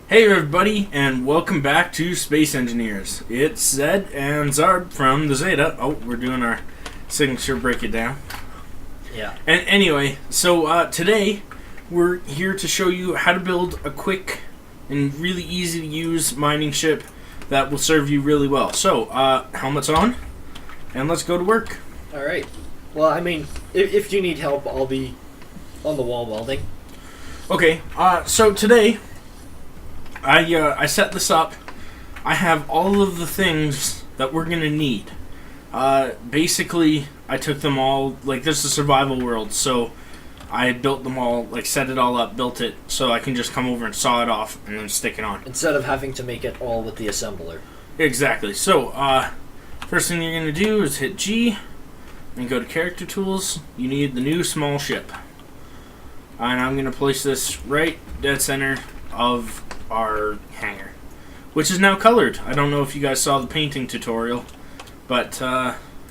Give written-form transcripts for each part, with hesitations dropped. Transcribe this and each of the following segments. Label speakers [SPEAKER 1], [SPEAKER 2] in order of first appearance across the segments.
[SPEAKER 1] Hey everybody, and welcome back to Space Engineers. It's Zed and Zarb from the Zeta. Oh, we're doing our signature break it down.
[SPEAKER 2] Yeah.
[SPEAKER 1] And anyway, so today we're here to show you how to build a quick and really easy to use mining ship that will serve you really well. So, helmets on, and let's go to work.
[SPEAKER 2] Alright. Well, I mean, if you need help, I'll be on the wall welding.
[SPEAKER 1] Okay, so today I set this up. I have all of the things that we're going to need. Basically, I took them all, like, this is a survival world, so I built them all, like, set it all up, built it, so I can just come over and saw it off and then stick it on.
[SPEAKER 2] Instead of having to make it all with the assembler.
[SPEAKER 1] Exactly. So, first thing you're going to do is hit G and go to Character Tools. You need the new small ship. And I'm going to place this right dead center of our hangar, which is now colored. I don't know if you guys saw the painting tutorial, but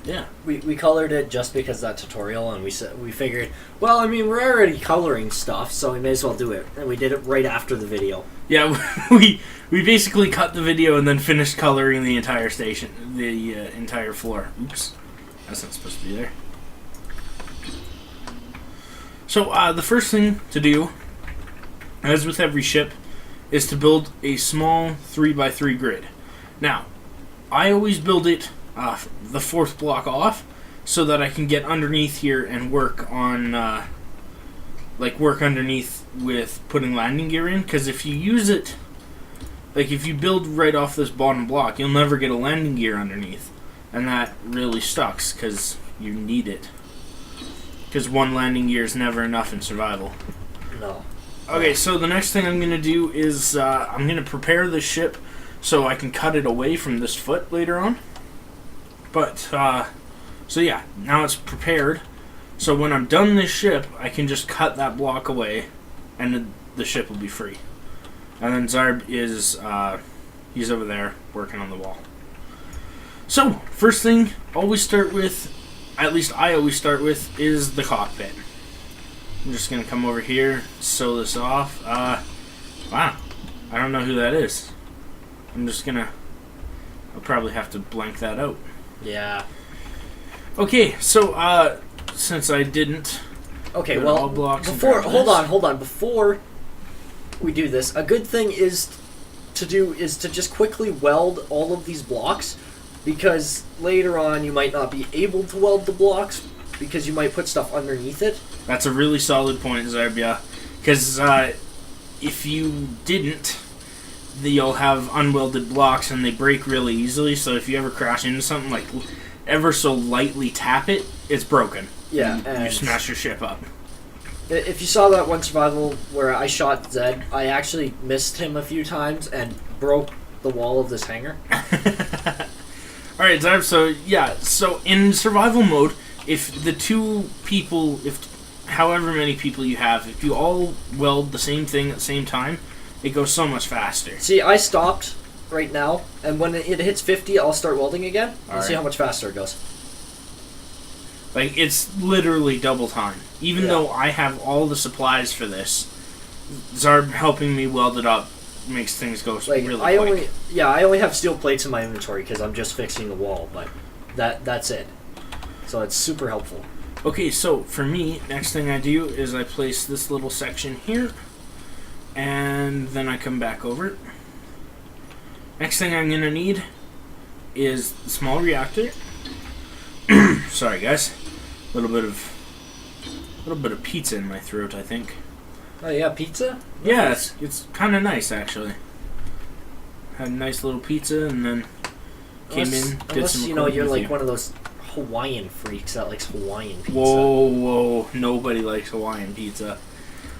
[SPEAKER 1] yeah.
[SPEAKER 2] We colored it just because of that tutorial, and we figured, well, I mean, we're already coloring stuff, so we may as well do it. And we did it right after the video.
[SPEAKER 1] Yeah, we basically cut the video and then finished coloring the entire station, the entire floor. Oops, that's not supposed to be there. So the first thing to do, as with every ship, is to build a small 3x3 grid. Now, I always build it the fourth block off so that I can get underneath here and work on, work underneath with putting landing gear in. Because if you use it, like if you build right off this bottom block, you'll never get a landing gear underneath. And that really sucks because you need it. Because one landing gear is never enough in survival.
[SPEAKER 2] No.
[SPEAKER 1] Okay, so the next thing I'm going to do is I'm going to prepare the ship so I can cut it away from this foot later on. But, so yeah, now it's prepared. So when I'm done this ship, I can just cut that block away and the ship will be free. And then Zarb is, he's over there working on the wall. So, first thing, always start with, at least I always start with, is the cockpit. I'm just going to come over here, sew this off. Wow. I don't know who that is. I'm just going to... I'll probably have to blank that out.
[SPEAKER 2] Yeah.
[SPEAKER 1] Okay, so, since I didn't...
[SPEAKER 2] Okay, well, before... Hold on. Before we do this, a good thing is to just quickly weld all of these blocks, because later on you might not be able to weld the blocks, because you might put stuff underneath it.
[SPEAKER 1] That's a really solid point, Zarbia. Because if you didn't, you'll have unwelded blocks and they break really easily. So if you ever crash into something, like ever so lightly tap it, it's broken.
[SPEAKER 2] Yeah,
[SPEAKER 1] and you smash your ship up.
[SPEAKER 2] If you saw that one survival where I shot Zed, I actually missed him a few times and broke the wall of this hangar.
[SPEAKER 1] Alright, Zarb, so yeah, so in survival mode, if the two people, however many people you have, if you all weld the same thing at the same time, it goes so much faster.
[SPEAKER 2] See, I stopped right now, and when it hits 50, I'll start welding again, and see how much faster it goes.
[SPEAKER 1] Like, it's literally double time. Even though I have all the supplies for this, Zarb helping me weld it up makes things go really quick.
[SPEAKER 2] I only have steel plates in my inventory because I'm just fixing the wall, but that's it. So it's super helpful.
[SPEAKER 1] Okay, so for me, next thing I do is I place this little section here, and then I come back over. Next thing I'm going to need is the small reactor. Sorry guys, a little bit of pizza in my throat, I think.
[SPEAKER 2] Oh yeah, pizza?
[SPEAKER 1] Yeah, it's kind of nice actually. Had a nice little pizza and then came in, did some recording.
[SPEAKER 2] You're like one of those Hawaiian freaks that likes Hawaiian pizza.
[SPEAKER 1] Whoa, nobody likes Hawaiian pizza.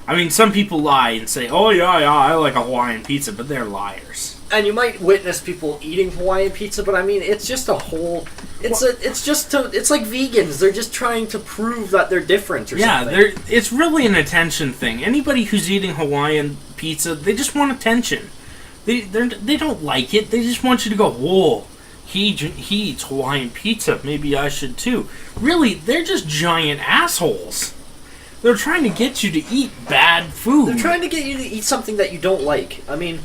[SPEAKER 1] I mean, some people lie and say, oh yeah, I like a Hawaiian pizza, but they're liars.
[SPEAKER 2] And you might witness people eating Hawaiian pizza, but I mean, it's just a whole... It's like vegans. They're just trying to prove that they're different or something.
[SPEAKER 1] Yeah, it's really an attention thing. Anybody who's eating Hawaiian pizza, they just want attention. They don't like it. They just want you to go, whoa, he eats Hawaiian pizza. Maybe I should too. Really, they're just giant assholes. They're trying to get you to eat bad food.
[SPEAKER 2] They're trying to get you to eat something that you don't like. I mean,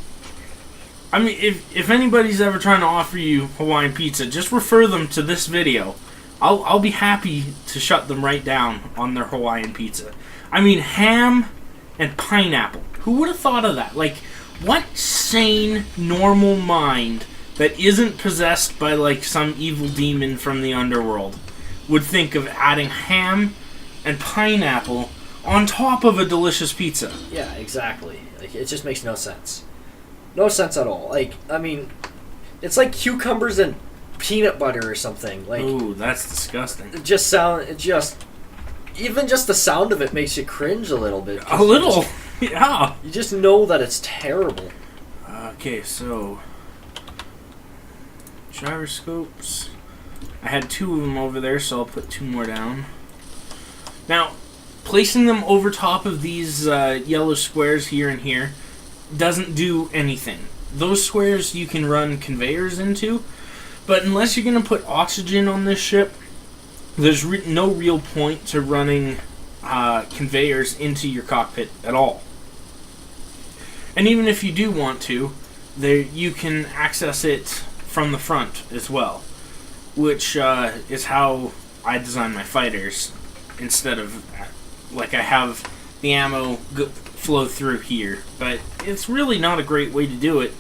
[SPEAKER 1] I mean, if anybody's ever trying to offer you Hawaiian pizza, just refer them to this video. I'll be happy to shut them right down on their Hawaiian pizza. I mean, ham and pineapple. Who would have thought of that? Like, what sane, normal mind that isn't possessed by, like, some evil demon from the underworld would think of adding ham and pineapple on top of a delicious pizza?
[SPEAKER 2] Yeah, exactly. Like, it just makes no sense. No sense at all. Like, I mean, it's like cucumbers and peanut butter or something. Like,
[SPEAKER 1] ooh, that's disgusting.
[SPEAKER 2] even just the sound of it makes you cringe a little bit.
[SPEAKER 1] A little, yeah.
[SPEAKER 2] You just know that it's terrible.
[SPEAKER 1] Okay, so gyroscopes. I had 2 of them over there, so I'll put 2 more down. Now, placing them over top of these yellow squares here and here doesn't do anything. Those squares you can run conveyors into, but unless you're going to put oxygen on this ship, there's no real point to running conveyors into your cockpit at all. And even if you do want to, you can access it from the front as well, which is how I design my fighters, instead of like I have the ammo flow through here. But it's really not a great way to do it.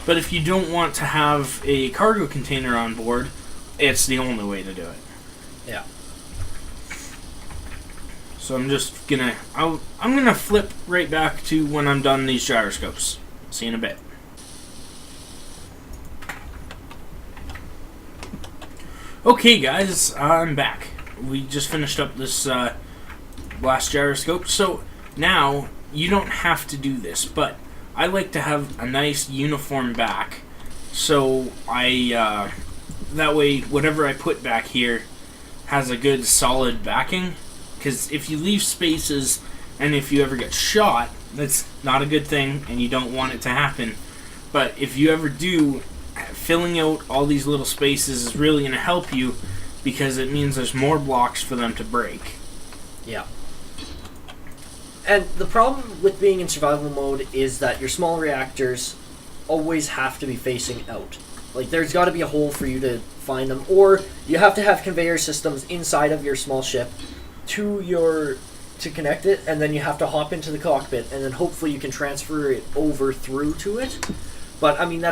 [SPEAKER 1] But if you don't want to have a cargo container on board, it's the only way to do it.
[SPEAKER 2] Yeah.
[SPEAKER 1] So I'm just gonna I'm gonna flip right back to when I'm done these gyroscopes. See you in a bit. Okay, guys, I'm back. We just finished up this last gyroscope, so now you don't have to do this, but I like to have a nice uniform back, so I that way whatever I put back here has a good solid backing, because if you leave spaces and if you ever get shot, that's not a good thing and you don't want it to happen. But if you ever do, filling out all these little spaces is really going to help you, because it means there's more blocks for them to break.
[SPEAKER 2] Yeah. And the problem with being in survival mode is that your small reactors always have to be facing out. Like, there's got to be a hole for you to find them, or you have to have conveyor systems inside of your small ship to connect it, and then you have to hop into the cockpit, and then hopefully you can transfer it over through to it. But I mean,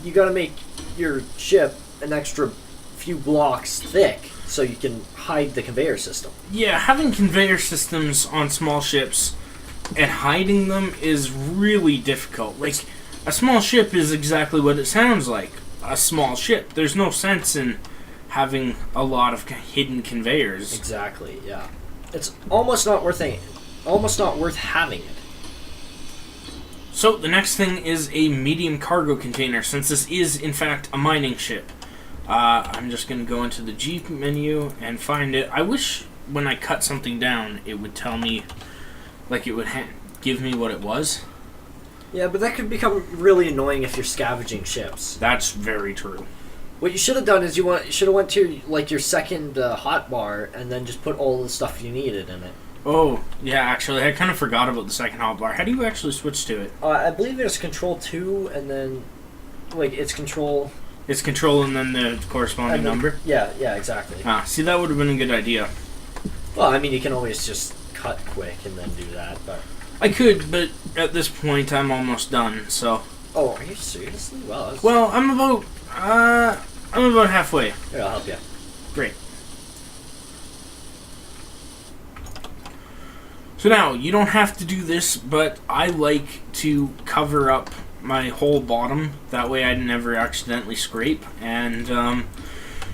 [SPEAKER 2] you got to make your ship an extra few blocks thick so you can hide the conveyor system.
[SPEAKER 1] Yeah, having conveyor systems on small ships and hiding them is really difficult. Like, a small ship is exactly what it sounds like, a small ship. There's no sense in having a lot of hidden conveyors.
[SPEAKER 2] Exactly, yeah. It's almost not worth having it.
[SPEAKER 1] So the next thing is a medium cargo container, since this is in fact a mining ship. I'm just going to go into the G menu and find it. I wish when I cut something down it would tell me, like it would give me what it was.
[SPEAKER 2] Yeah, but that could become really annoying if you're scavenging ships.
[SPEAKER 1] That's very true.
[SPEAKER 2] What you should have done is you should have went to like your second hotbar and then just put all the stuff you needed in it.
[SPEAKER 1] Oh, yeah, actually, I kind of forgot about the second hotbar. How do you actually switch to it?
[SPEAKER 2] I believe it's Control 2, and then, like, it's Control...
[SPEAKER 1] It's Control and then the corresponding number?
[SPEAKER 2] Yeah, exactly.
[SPEAKER 1] See, that would have been a good idea.
[SPEAKER 2] Well, I mean, you can always just cut quick and then do that, but...
[SPEAKER 1] I could, but at this point, I'm almost done, so...
[SPEAKER 2] Oh, are you seriously? Wow.
[SPEAKER 1] Well, I'm about halfway.
[SPEAKER 2] Here, I'll help you.
[SPEAKER 1] Great. So now, you don't have to do this, but I like to cover up my whole bottom. That way I never accidentally scrape. And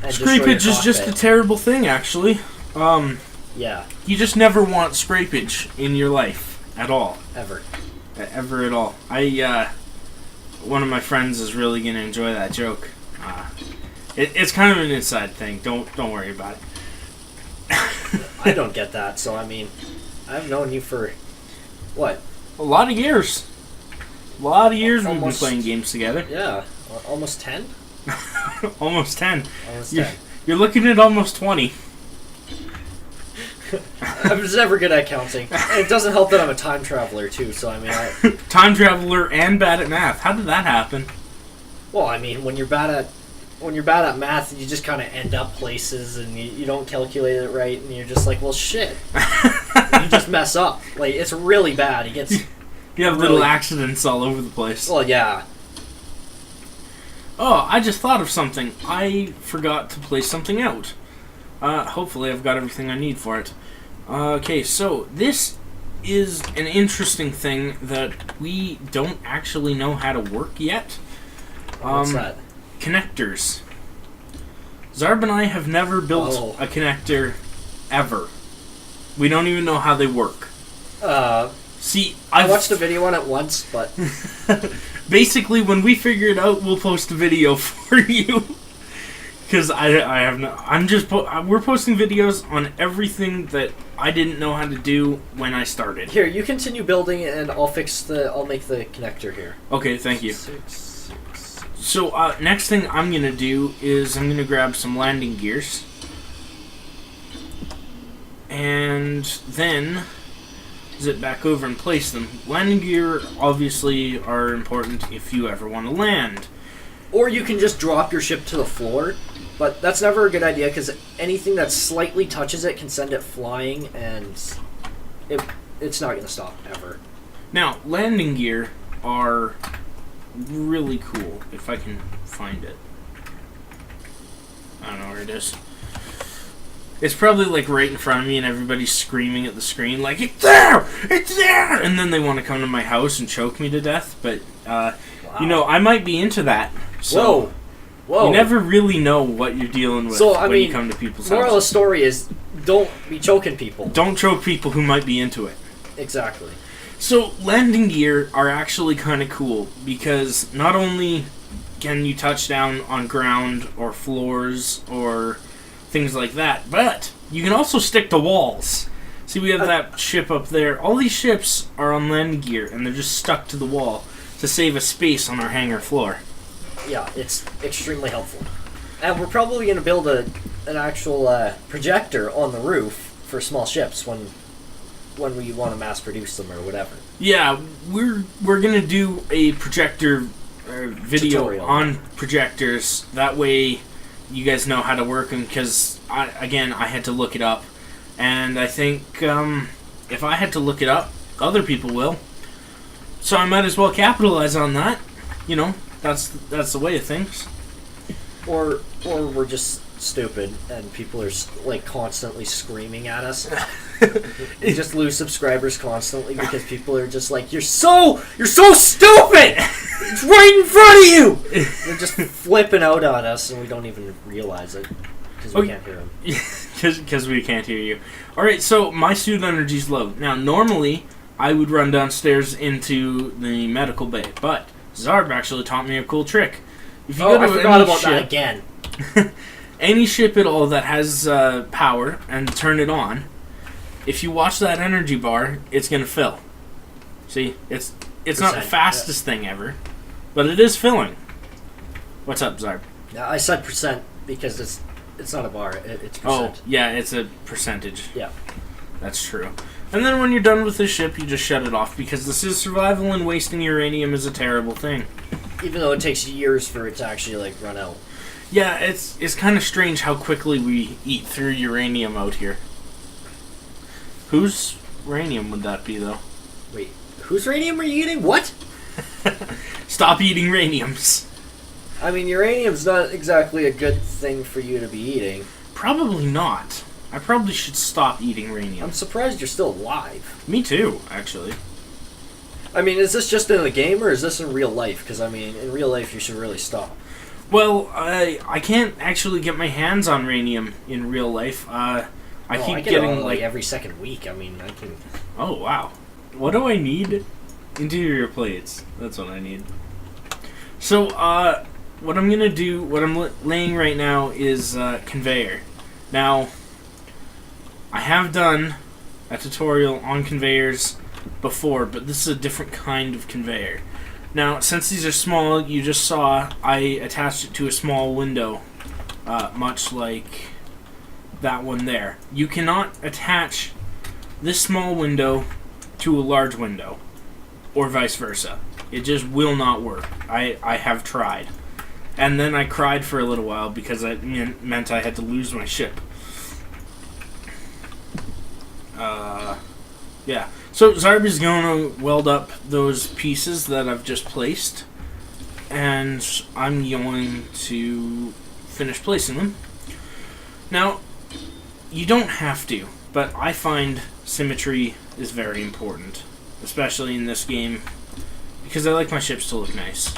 [SPEAKER 1] scrapage is just a terrible thing, actually.
[SPEAKER 2] Yeah.
[SPEAKER 1] You just never want scrapage in your life. At all.
[SPEAKER 2] Ever
[SPEAKER 1] at all. One of my friends is really going to enjoy that joke. It's kind of an inside thing. Don't worry about it.
[SPEAKER 2] I don't get that, so I mean... I've known you for, what?
[SPEAKER 1] A lot of years. We've been playing games together.
[SPEAKER 2] Yeah. Almost 10?
[SPEAKER 1] Almost 10.
[SPEAKER 2] Almost 10.
[SPEAKER 1] You're looking at almost 20.
[SPEAKER 2] I was never good at counting. And it doesn't help that I'm a time traveler, too, so I mean...
[SPEAKER 1] Time traveler and bad at math. How did that happen?
[SPEAKER 2] Well, I mean, when you're bad at math, you just kind of end up places and you don't calculate it right, and you're just like, well, shit. You just mess up. Like, it's really bad. It gets.
[SPEAKER 1] You have little accidents all over the place.
[SPEAKER 2] Well, yeah.
[SPEAKER 1] Oh, I just thought of something. I forgot to place something out. Hopefully I've got everything I need for it. Okay, so this is an interesting thing that we don't actually know how to work yet.
[SPEAKER 2] What's that?
[SPEAKER 1] Connectors. Zarb and I have never built a connector ever. We don't even know how they work. See,
[SPEAKER 2] I watched a video on it once, but
[SPEAKER 1] basically, when we figure it out, we'll post a video for you. Because I have no, we're posting videos on everything that I didn't know how to do when I started.
[SPEAKER 2] Here, you continue building, and I'll make the connector here.
[SPEAKER 1] Okay, thank you. So next thing I'm gonna do is I'm gonna grab some landing gears, and then zip back over and place them. Landing gear obviously are important if you ever want to land.
[SPEAKER 2] Or you can just drop your ship to the floor, but that's never a good idea because anything that slightly touches it can send it flying, and it's not going to stop ever.
[SPEAKER 1] Now, landing gear are really cool, if I can find it. I don't know where it is. It's probably like right in front of me and everybody's screaming at the screen like, it's there! It's there! And then they want to come to my house and choke me to death, but, wow. You know, I might be into that. So
[SPEAKER 2] Whoa.
[SPEAKER 1] You never really know what you're dealing with when you come to people's houses.
[SPEAKER 2] Moral of the story is, don't be choking people.
[SPEAKER 1] Don't choke people who might be into it.
[SPEAKER 2] Exactly.
[SPEAKER 1] So, landing gear are actually kind of cool, because not only can you touch down on ground or floors or things like that, but you can also stick to walls. See, we have that ship up there. All these ships are on landing gear, and they're just stuck to the wall to save us space on our hangar floor.
[SPEAKER 2] Yeah, it's extremely helpful. And we're probably going to build an actual projector on the roof for small ships when we want to mass produce them or whatever. Yeah,
[SPEAKER 1] we're going to do a projector video tutorial on projectors. That way you guys know how to work them, because I had to look it up, and I think if I had to look it up, other people will. So I might as well capitalize on that. You know, that's the way of things.
[SPEAKER 2] Or we're just stupid and people are like constantly screaming at us. We just lose subscribers constantly because people are just like, you're so stupid! It's right in front of you! They're just flipping out on us and we don't even realize it because we can't hear them.
[SPEAKER 1] Because we can't hear you. Alright, so my suit energy's low. Now, normally, I would run downstairs into the medical bay, but Zarb actually taught me a cool trick. If you go to
[SPEAKER 2] I forgot about that again.
[SPEAKER 1] Any ship at all that has power and turn it on, if you watch that energy bar, it's going to fill. See, it's not the fastest thing ever, but it is filling. What's up, Zarb?
[SPEAKER 2] Yeah, I said percent because it's not a bar, it's percent.
[SPEAKER 1] Oh, yeah, it's a percentage.
[SPEAKER 2] Yeah.
[SPEAKER 1] That's true. And then when you're done with the ship, you just shut it off, because this is survival and wasting uranium is a terrible thing.
[SPEAKER 2] Even though it takes years for it to actually, like, run out.
[SPEAKER 1] Yeah, it's kind of strange how quickly we eat through uranium out here. Whose uranium would that be, though?
[SPEAKER 2] Wait, whose uranium are you eating? What?
[SPEAKER 1] Stop eating uraniums.
[SPEAKER 2] I mean, uranium's not exactly a good thing for you to be eating.
[SPEAKER 1] Probably not. I probably should stop eating uranium.
[SPEAKER 2] I'm surprised you're still alive.
[SPEAKER 1] Me too, actually.
[SPEAKER 2] I mean, is this just in the game, or is this in real life? Because, I mean, in real life, you should really stop.
[SPEAKER 1] Well, I can't actually get my hands on uranium in real life. I keep getting,
[SPEAKER 2] like, every second week. I mean, I can...
[SPEAKER 1] Oh, wow. What do I need? Interior plates. That's what I need. So, what I'm going to do, what I'm laying right now is conveyor. Now, I have done a tutorial on conveyors before, but this is a different kind of conveyor. Now, since these are small, you just saw I attached it to a small window, much like that one there. You cannot attach this small window to a large window, or vice versa. It just will not work. I have tried. And then I cried for a little while because it meant I had to lose my ship. Yeah. So Zarby's going to weld up those pieces that I've just placed. And I'm going to finish placing them. Now, you don't have to, but I find symmetry is very important. Especially in this game. Because I like my ships to look nice.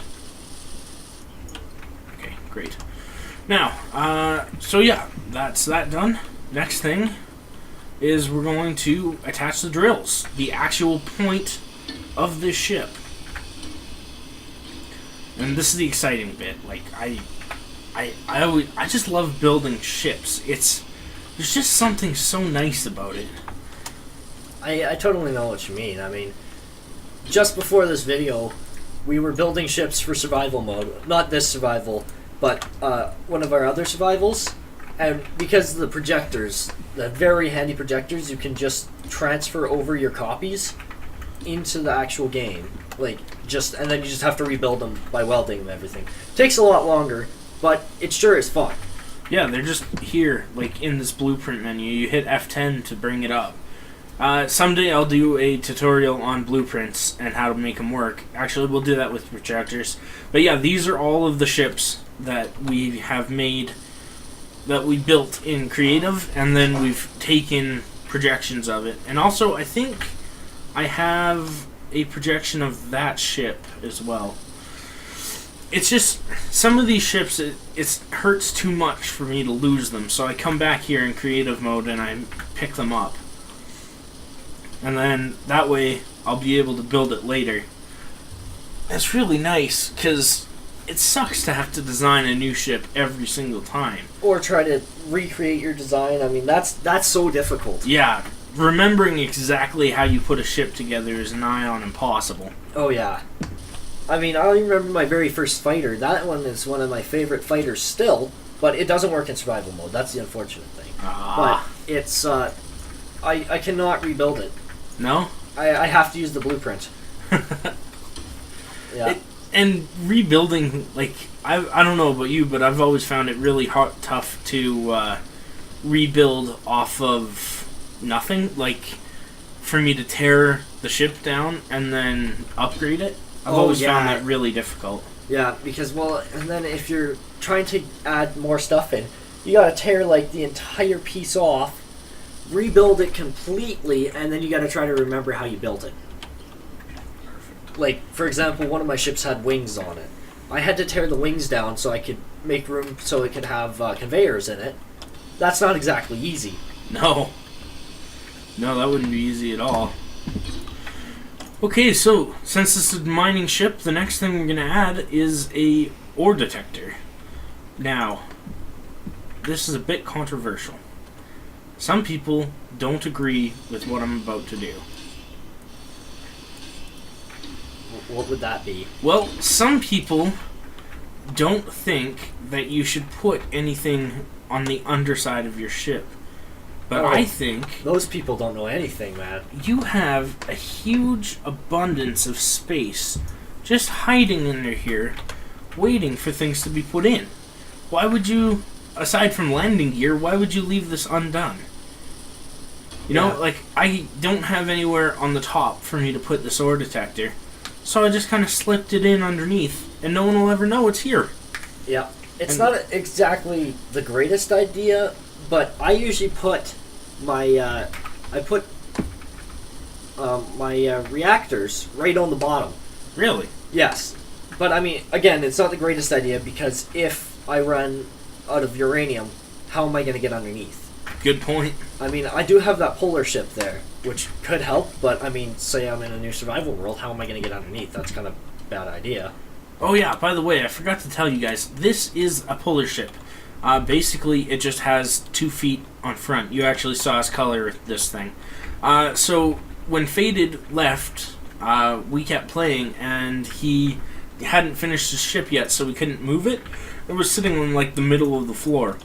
[SPEAKER 1] Okay, great. Now, so yeah, that's that done. Next thing is we're going to attach the drills. The actual point of this ship. And this is the exciting bit. Like, I just love building ships. There's just something so nice about it.
[SPEAKER 2] I totally know what you mean. I mean, just before this video, we were building ships for survival mode. Not this survival, but one of our other survivals. And because of the projectors, the very handy projectors, you can just transfer over your copies into the actual game. And then you just have to rebuild them by welding and everything. Takes a lot longer, but it sure is fun.
[SPEAKER 1] Yeah, they're just here, like in this blueprint menu. You hit F10 to bring it up. Someday I'll do a tutorial on blueprints and how to make them work. Actually, we'll do that with projectors. But yeah, these are all of the ships that we have made, that we built in creative, and then we've taken projections of it. And also, I think I have a projection of that ship as well. It's just, some of these ships, it hurts too much for me to lose them, so I come back here in creative mode and I pick them up. And then, that way, I'll be able to build it later. That's really nice, because it sucks to have to design a new ship every single time.
[SPEAKER 2] Or try to recreate your design. I mean, that's so difficult.
[SPEAKER 1] Yeah, remembering exactly how you put a ship together is nigh on impossible.
[SPEAKER 2] Oh, yeah. I mean, I remember my very first fighter. That one is one of my favorite fighters still, but it doesn't work in survival mode. That's the unfortunate thing. But it's, I cannot rebuild it.
[SPEAKER 1] No?
[SPEAKER 2] I have to use the blueprint. Yeah.
[SPEAKER 1] And rebuilding, like, I don't know about you, but I've always found it really tough to rebuild off of nothing. Like, for me to tear the ship down and then upgrade it. I've always found that really difficult.
[SPEAKER 2] Yeah, because, and then if you're trying to add more stuff in, you gotta tear, like, the entire piece off, rebuild it completely, and then you gotta try to remember how you built it. Like, for example, one of my ships had wings on it. I had to tear the wings down so I could make room so it could have conveyors in it. That's not exactly easy.
[SPEAKER 1] No. No, that wouldn't be easy at all. Okay, so, since this is a mining ship, the next thing we're going to add is a ore detector. Now, this is a bit controversial. Some people don't agree with what I'm about to do.
[SPEAKER 2] What would that be?
[SPEAKER 1] Well, some people don't think that you should put anything on the underside of your ship. But I think...
[SPEAKER 2] Those people don't know anything, man.
[SPEAKER 1] You have a huge abundance of space just hiding under here, waiting for things to be put in. Why would you, aside from landing gear, why would you leave this undone? You know, like, I don't have anywhere on the top for me to put this ore detector. So I just kind of slipped it in underneath, and no one will ever know it's here.
[SPEAKER 2] Yeah. It's not exactly the greatest idea, but I usually put my reactors right on the bottom.
[SPEAKER 1] Really?
[SPEAKER 2] Yes. But, I mean, again, it's not the greatest idea, because if I run out of uranium, how am I going to get underneath?
[SPEAKER 1] Good point.
[SPEAKER 2] I mean, I do have that polar ship there, which could help, but, I mean, say I'm in a new survival world, how am I going to get underneath? That's kind of a bad idea.
[SPEAKER 1] Oh yeah, by the way, I forgot to tell you guys, this is a polar ship. Basically, it just has 2 feet on front. You actually saw us color this thing. So, when Faded left, we kept playing, and he hadn't finished his ship yet, so we couldn't move it. It was sitting in, like, the middle of the floor.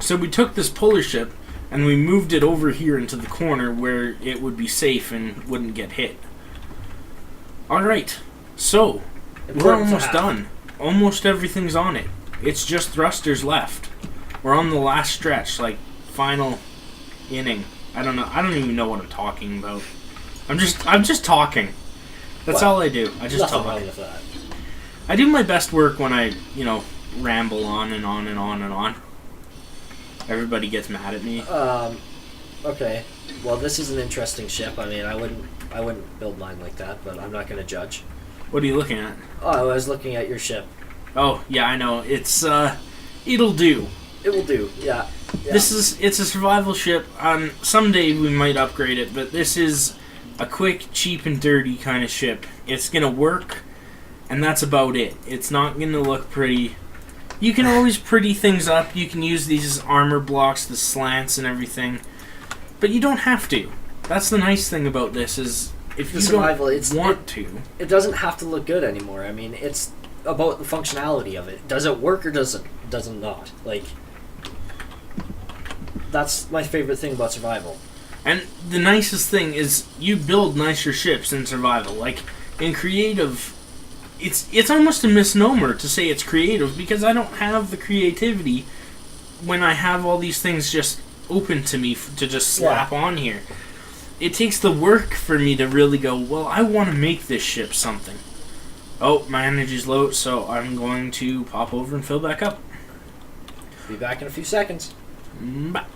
[SPEAKER 1] So we took this polar ship, and we moved it over here into the corner where it would be safe and wouldn't get hit. Alright, so, we're almost done. almost everything's on it. It's just thrusters left. We're on the last stretch, like final inning. I don't know. I don't even know what I'm talking about. I'm just talking. That's all I do. I just talk.
[SPEAKER 2] Wrong with that.
[SPEAKER 1] I do my best work when I, ramble on and on and on and on. Everybody gets mad at me.
[SPEAKER 2] Okay. Well, this is an interesting ship. I mean, I wouldn't build mine like that, but I'm not going to judge.
[SPEAKER 1] What are you looking at?
[SPEAKER 2] Oh, I was looking at your ship.
[SPEAKER 1] Oh, yeah, I know. It's it'll do.
[SPEAKER 2] It will do. Yeah.
[SPEAKER 1] It's a survival ship. Someday we might upgrade it, but this is a quick, cheap, and dirty kind of ship. It's gonna work, and that's about it. It's not gonna look pretty. You can always pretty things up. You can use these armor blocks, the slants, and everything, but you don't have to. That's the nice thing about this is if you don't want to.
[SPEAKER 2] It doesn't have to look good anymore. I mean, it's about the functionality of it. Does it work or does it not? Like, that's my favorite thing about survival.
[SPEAKER 1] And the nicest thing is you build nicer ships in survival. Like in creative, it's almost a misnomer to say it's creative because I don't have the creativity when I have all these things just open to me to just slap on here. It takes the work for me to really go, well, I want to make this ship something. Oh, my energy's low, so I'm going to pop over and fill back up.
[SPEAKER 2] Be back in a few seconds.
[SPEAKER 1] Bye.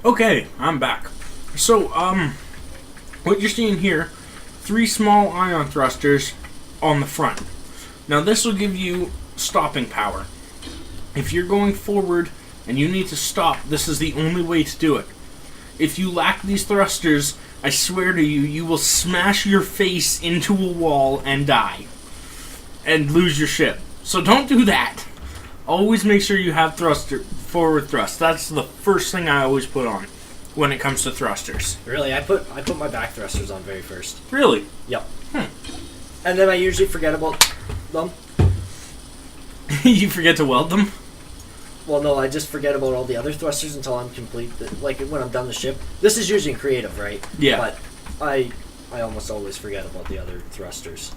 [SPEAKER 1] Okay, I'm back. So, what you're seeing here, 3 small ion thrusters on the front. Now, this will give you stopping power. If you're going forward and you need to stop, this is the only way to do it. If you lack these thrusters, I swear to you, you will smash your face into a wall and die. And lose your ship. So don't do that. Always make sure you have forward thrust. That's the first thing I always put on when it comes to thrusters.
[SPEAKER 2] Really? I put my back thrusters on very first.
[SPEAKER 1] Really?
[SPEAKER 2] Yep. And then I usually forget about them.
[SPEAKER 1] You forget to weld them?
[SPEAKER 2] Well, no, I just forget about all the other thrusters until I'm complete. Like when I'm done the ship. This is usually in creative, right?
[SPEAKER 1] Yeah.
[SPEAKER 2] But I almost always forget about the other thrusters.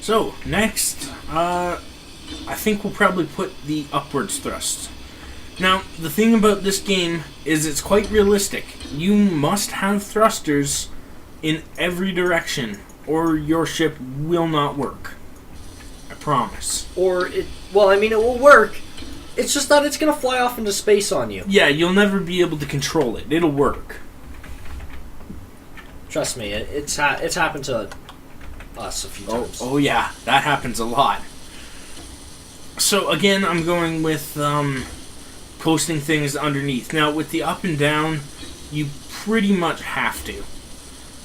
[SPEAKER 1] So, next, I think we'll probably put the upwards thrust. Now, the thing about this game is it's quite realistic. You must have thrusters in every direction, or your ship will not work. I promise.
[SPEAKER 2] It will work. It's just that it's going to fly off into space on you.
[SPEAKER 1] Yeah, you'll never be able to control it. It'll work.
[SPEAKER 2] Trust me, it's happened to us a few times.
[SPEAKER 1] Oh yeah, that happens a lot. So again, I'm going with posting things underneath. Now with the up and down, you pretty much have to.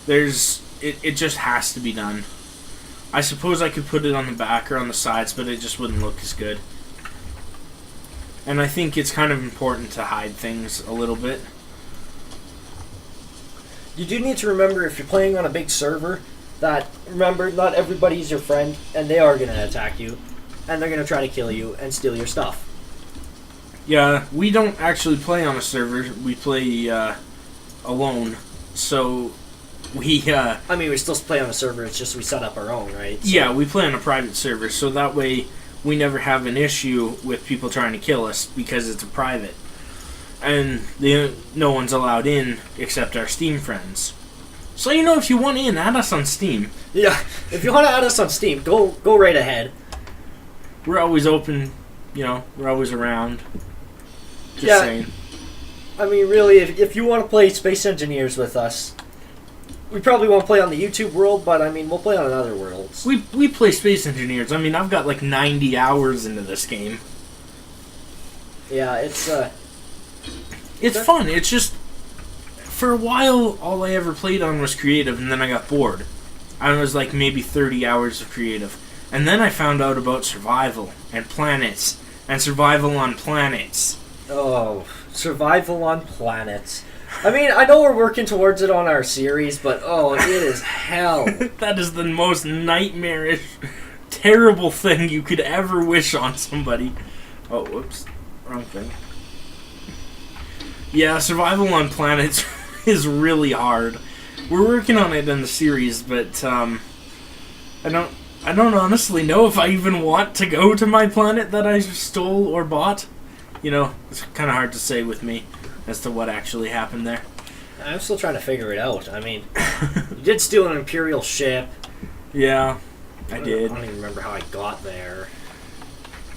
[SPEAKER 1] It just has to be done. I suppose I could put it on the back or on the sides, but it just wouldn't look as good. And I think it's kind of important to hide things a little bit.
[SPEAKER 2] You do need to remember if you're playing on a big server that, remember, not everybody's your friend, and they are going to attack you, and they're going to try to kill you and steal your stuff.
[SPEAKER 1] Yeah, we don't actually play on a server. We play alone, so we
[SPEAKER 2] still play on a server, it's just we set up our own, right? So,
[SPEAKER 1] yeah, we play on a private server, so that way we never have an issue with people trying to kill us because it's a private. And no one's allowed in except our Steam friends. So, if you want in, add us on Steam.
[SPEAKER 2] Yeah, if you want to add us on Steam, go right ahead.
[SPEAKER 1] We're always open, we're always around. Just saying.
[SPEAKER 2] I mean, really, if you want to play Space Engineers with us, we probably won't play on the YouTube world, but, we'll play on other worlds.
[SPEAKER 1] We play Space Engineers. I've got like 90 hours into this game.
[SPEAKER 2] Yeah, it's
[SPEAKER 1] fun. It's just, for a while, all I ever played on was creative, and then I got bored. I was like maybe 30 hours of creative. And then I found out about survival, and planets, and survival on planets.
[SPEAKER 2] Oh, survival on planets. I know we're working towards it on our series, but it is hell.
[SPEAKER 1] That is the most nightmarish, terrible thing you could ever wish on somebody. Oh, whoops. Wrong thing. Yeah, survival on planets is really hard. we're working on it in the series, but I don't honestly know if I even want to go to my planet that I stole or bought. You know, it's kind of hard to say with me as to what actually happened there.
[SPEAKER 2] I'm still trying to figure it out. I mean, you did steal an Imperial ship.
[SPEAKER 1] Yeah, I did.
[SPEAKER 2] I don't even remember how I got there.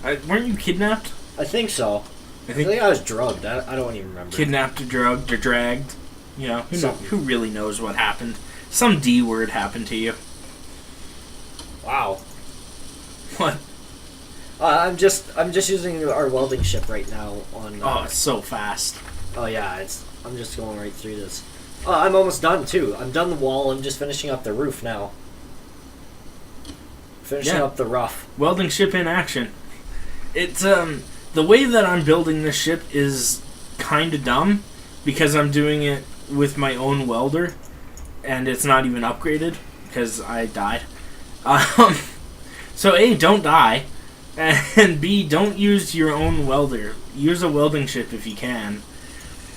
[SPEAKER 1] Weren't you kidnapped?
[SPEAKER 2] I think so. I think I was drugged. I don't even remember.
[SPEAKER 1] Kidnapped or drugged or dragged. You know, who really knows what happened? Some D word happened to you.
[SPEAKER 2] Wow.
[SPEAKER 1] What?
[SPEAKER 2] I'm just using our welding ship right now on.
[SPEAKER 1] Oh, it's so fast.
[SPEAKER 2] Oh yeah, I'm just going right through this. I'm almost done too. I'm done the wall. I'm just finishing up the roof now. Finishing up the roof.
[SPEAKER 1] Welding ship in action. It's the way that I'm building this ship is kind of dumb because I'm doing it with my own welder, and it's not even upgraded because I died. So A, don't die, and B, don't use your own welder. Use a welding ship if you can.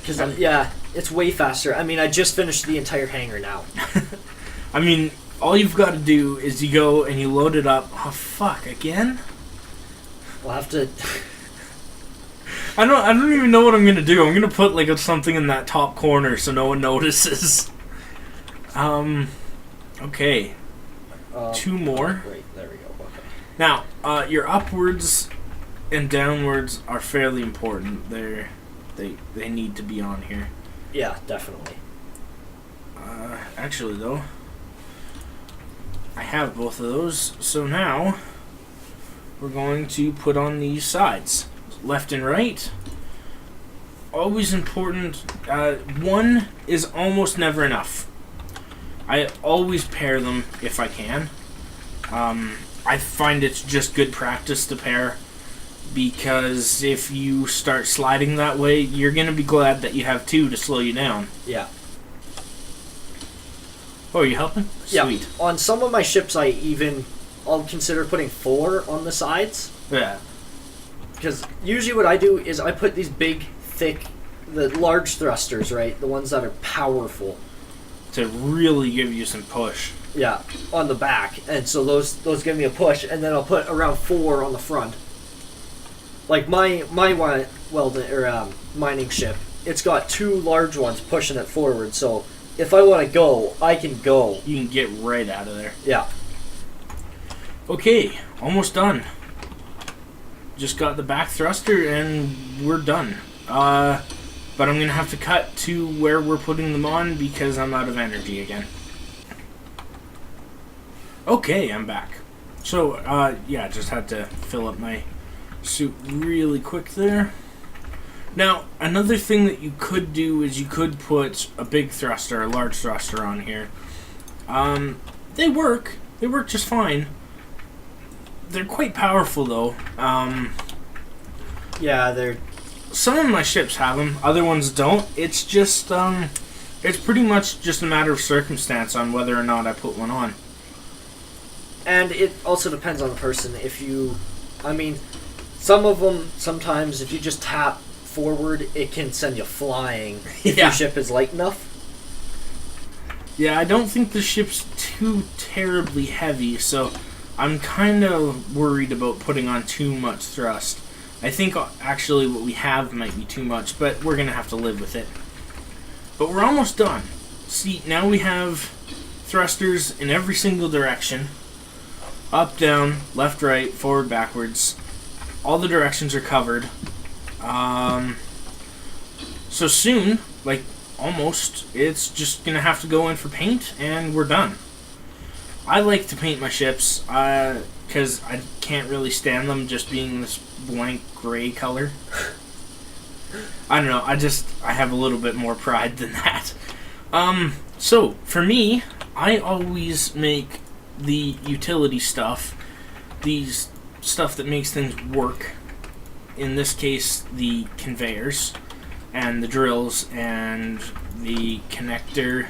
[SPEAKER 2] Because yeah, it's way faster. I mean, I just finished the entire hangar now.
[SPEAKER 1] I mean, all you've got to do is you go and you load it up. Oh fuck! Again?
[SPEAKER 2] We'll have to.
[SPEAKER 1] I don't even know what I'm gonna do. I'm gonna put like something in that top corner so no one notices. Okay. 2 more.
[SPEAKER 2] Wait, there we go. Okay.
[SPEAKER 1] Now, your upwards and downwards are fairly important. They need to be on here.
[SPEAKER 2] Yeah, definitely.
[SPEAKER 1] Actually, though, I have both of those. So now, we're going to put on these sides. Left and right. Always important. One is almost never enough. I always pair them if I can. I find it's just good practice to pair, because if you start sliding that way, you're going to be glad that you have 2 to slow you down.
[SPEAKER 2] Yeah.
[SPEAKER 1] Oh, are you helping?
[SPEAKER 2] Yeah.
[SPEAKER 1] Sweet.
[SPEAKER 2] On some of my ships, I'll consider putting 4 on the sides.
[SPEAKER 1] Yeah.
[SPEAKER 2] Because usually what I do is I put these big, thick, the large thrusters, right? The ones that are powerful.
[SPEAKER 1] To really give you some push.
[SPEAKER 2] Yeah, on the back. And so those give me a push, and then I'll put around 4 on the front. Like my welding or mining ship, it's got 2 large ones pushing it forward, so if I want to go, I can go.
[SPEAKER 1] You can get right out of there.
[SPEAKER 2] Yeah.
[SPEAKER 1] Okay, almost done. Just got the back thruster and we're done. But I'm going to have to cut to where we're putting them on because I'm out of energy again. Okay, I'm back. So, yeah, just had to fill up my suit really quick there. Now, another thing that you could do is you could put a big thruster, a large thruster on here. They work. They work just fine. They're quite powerful, though.
[SPEAKER 2] Yeah, they're...
[SPEAKER 1] Some of my ships have them, other ones don't. It's just, it's pretty much just a matter of circumstance on whether or not I put one on.
[SPEAKER 2] And it also depends on the person. I mean, some of them, sometimes, if you just tap forward, it can send you flying if your ship is light enough.
[SPEAKER 1] Yeah, I don't think the ship's too terribly heavy, so I'm kind of worried about putting on too much thrust. I think actually what we have might be too much, but we're going to have to live with it. But we're almost done. See, now we have thrusters in every single direction. Up, down, left, right, forward, backwards. All the directions are covered. So soon, like almost, it's just going to have to go in for paint and we're done. I like to paint my ships because I can't really stand them just being this blank gray color. I don't know, I have a little bit more pride than that. So, for me, I always make the utility stuff, these stuff that makes things work. In this case, the conveyors, and the drills, and the connector.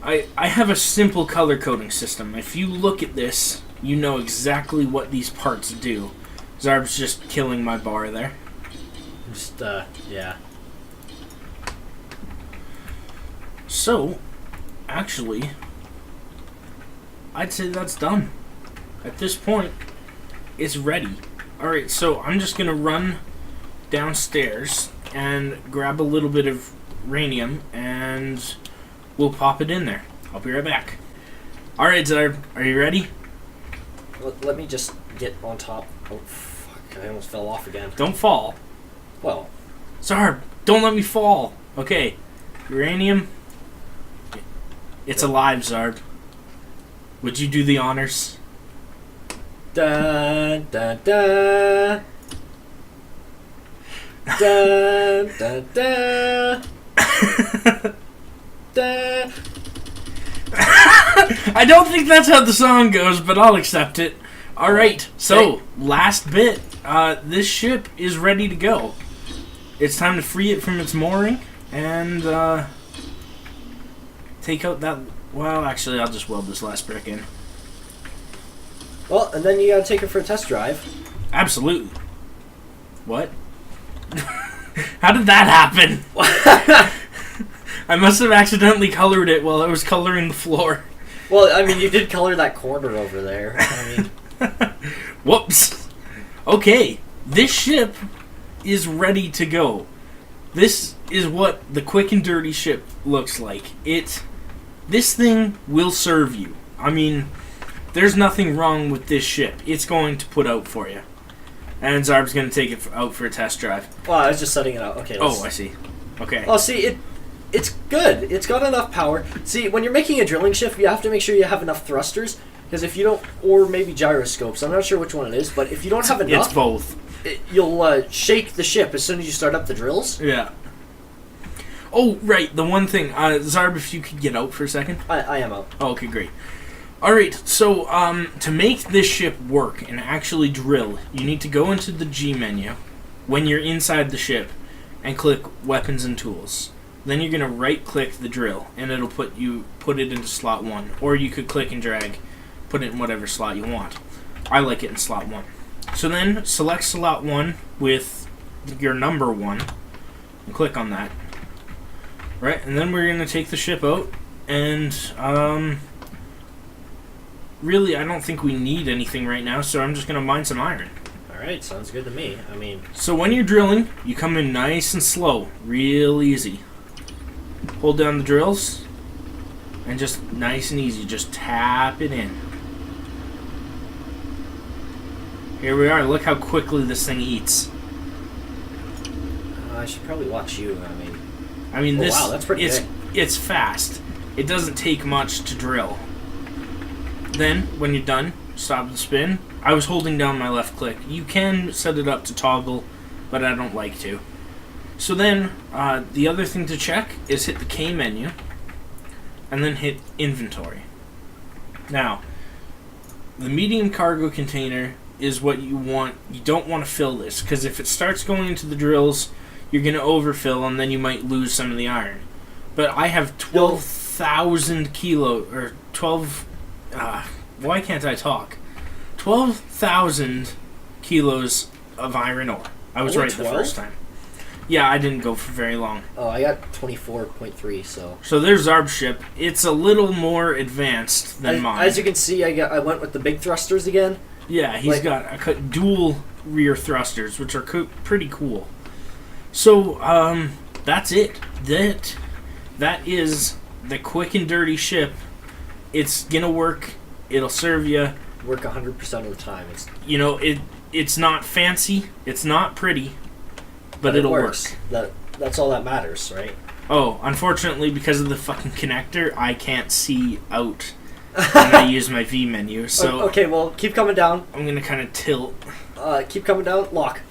[SPEAKER 1] I have a simple color coding system. If you look at this, you know exactly what these parts do. Zarb's just killing my bar there.
[SPEAKER 2] Just, yeah.
[SPEAKER 1] So, actually, I'd say that's done. At this point, it's ready. Alright, so I'm just going to run downstairs and grab a little bit of uranium, and we'll pop it in there. I'll be right back. Alright, Zarb, are you ready?
[SPEAKER 2] Let me just get on top. Oh, fuck, I almost fell off again.
[SPEAKER 1] Don't fall.
[SPEAKER 2] Well.
[SPEAKER 1] Zarb, don't let me fall. Okay, uranium. It's alive, Zarb. Would you do the honors?
[SPEAKER 2] Da da da. Da da da. Da.
[SPEAKER 1] I don't think that's how the song goes, but I'll accept it. Alright, so, last bit. This ship is ready to go. It's time to free it from its mooring, and, take out that... Well, actually, I'll just weld this last brick in.
[SPEAKER 2] Well, and then you gotta take it for a test drive.
[SPEAKER 1] Absolutely. What? How did that happen? I must have accidentally colored it while I was coloring the floor.
[SPEAKER 2] Well, I mean, you did color that corner over there. I mean...
[SPEAKER 1] Whoops. Okay, this ship is ready to go. This is what the quick and dirty ship looks like. This thing will serve you. I mean, there's nothing wrong with this ship. It's going to put out for you. And Zarb's going to take it out for a test drive.
[SPEAKER 2] Well, I was just setting it out. Okay.
[SPEAKER 1] Oh, I see. Okay.
[SPEAKER 2] Oh, see, it's good. It's got enough power. See, when you're making a drilling ship, you have to make sure you have enough thrusters. Because if you don't, or maybe gyroscopes, I'm not sure which one it is, but if you don't have enough...
[SPEAKER 1] It's both.
[SPEAKER 2] You'll shake the ship as soon as you start up the drills.
[SPEAKER 1] Yeah. Oh, right, the one thing. Zarb, if you could get out for a second.
[SPEAKER 2] I am out.
[SPEAKER 1] Oh, okay, great. Alright, so, to make this ship work and actually drill, you need to go into the G menu when you're inside the ship and click Weapons and Tools. Then you're going to right-click the drill, and it'll put it into slot 1. Or you could click and drag, put it in whatever slot you want. I like it in slot 1. So then, select slot 1 with your number 1, and click on that. Right, and then we're going to take the ship out, and, really, I don't think we need anything right now, so I'm just going to mine some iron.
[SPEAKER 2] Alright, sounds good to me. I mean...
[SPEAKER 1] So when you're drilling, you come in nice and slow, real easy. Hold down the drills, and just nice and easy, just tap it in. Here we are, look how quickly this thing eats.
[SPEAKER 2] I should probably watch you,
[SPEAKER 1] I mean, this,
[SPEAKER 2] wow, that's pretty big.
[SPEAKER 1] It's fast. It doesn't take much to drill. Then, when you're done, stop the spin. I was holding down my left click. You can set it up to toggle, but I don't like to. So then, the other thing to check is hit the K menu, and then hit Inventory. Now, the medium cargo container is what you want. You don't want to fill this, because if it starts going into the drills, you're going to overfill, and then you might lose some of the iron. But I have 12,000 kilo, or 12... why can't I talk? 12,000 kilos of iron ore. I was right
[SPEAKER 2] 12?
[SPEAKER 1] the first time. Yeah, I didn't go for very long.
[SPEAKER 2] Oh, I got 24.3, so...
[SPEAKER 1] So there's Zarb's ship. It's a little more advanced than mine.
[SPEAKER 2] As you can see, I went with the big thrusters again.
[SPEAKER 1] Yeah, he's got a dual rear thrusters, which are pretty cool. So, that's it. That is the quick and dirty ship. It's gonna work. It'll serve you.
[SPEAKER 2] Work 100% of the time.
[SPEAKER 1] It's not fancy. It's not pretty, but it'll work.
[SPEAKER 2] That's all that matters, right?
[SPEAKER 1] Oh, unfortunately, because of the fucking connector, I can't see out when I use my V menu. So
[SPEAKER 2] okay, well, keep coming down.
[SPEAKER 1] I'm gonna kind of tilt.
[SPEAKER 2] Keep coming down. Lock.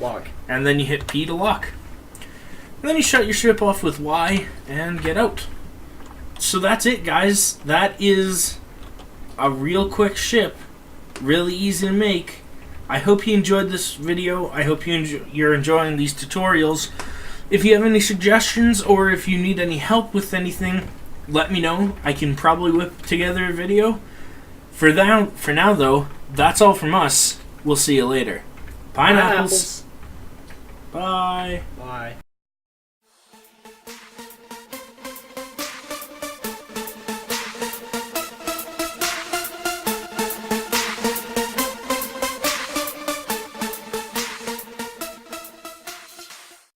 [SPEAKER 1] And then you hit P to lock. And then you shut your ship off with Y and get out. So that's it, guys. That is a real quick ship. Really easy to make. I hope you enjoyed this video. I hope you're enjoying these tutorials. If you have any suggestions or if you need any help with anything, let me know. I can probably whip together a video. For now, though, that's all from us. We'll see you later. Pineapples. Bye.
[SPEAKER 2] Bye.